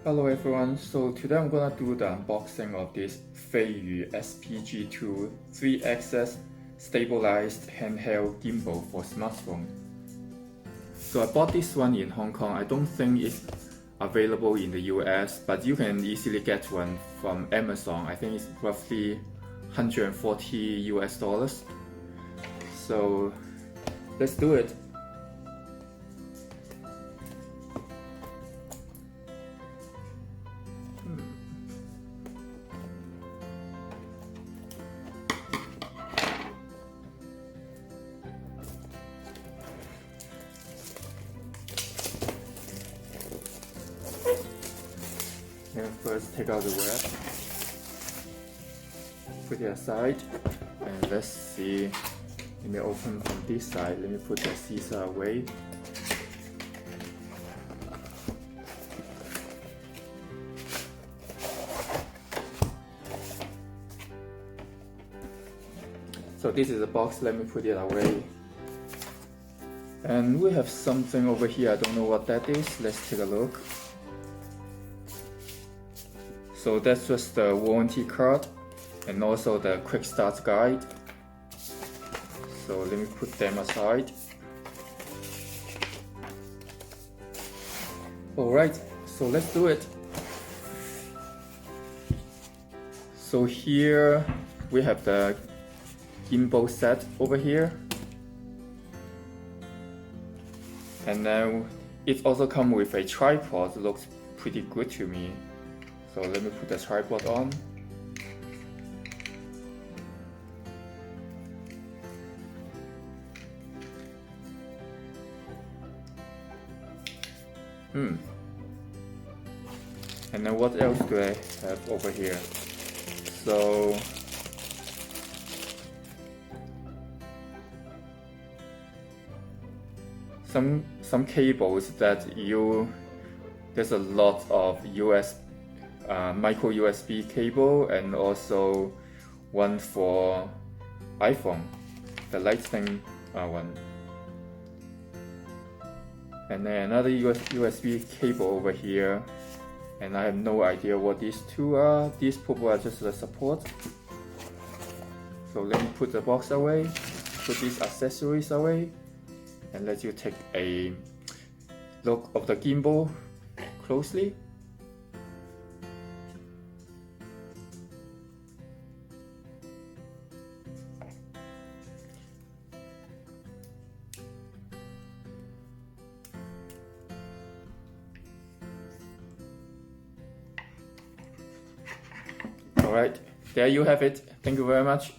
Hello everyone, so today I'm gonna do the unboxing of this Feiyu SPG2 3-axis stabilized handheld gimbal for smartphone. So I bought this one in Hong Kong. I don't think it's available in the US, but you can easily get one from Amazon. I think it's roughly $140 US. So let's do it. And first take out the wrap, put it aside, and let's see. Let me open from this side. Let me put the scissor away. So this is the box. Let me put it away. And we have something over here. I don't know what that is. Let's take a look. So that's just the warranty card and also the quick start guide. So let me put them aside. Alright, so let's do it. So here we have the gimbal set over here. And now it also comes with a tripod. It looks pretty good to me. So let me put the tripod on. And then what else do I have over here? So some cables that there's a lot of micro USB cable, and also one for iPhone, the Lightning one, and then another USB cable over here, and I have no idea what these two are. These probably are just the support. So let me put the box away, put these accessories away, and let you take a look of the gimbal closely. Alright, there you have it. Thank you very much.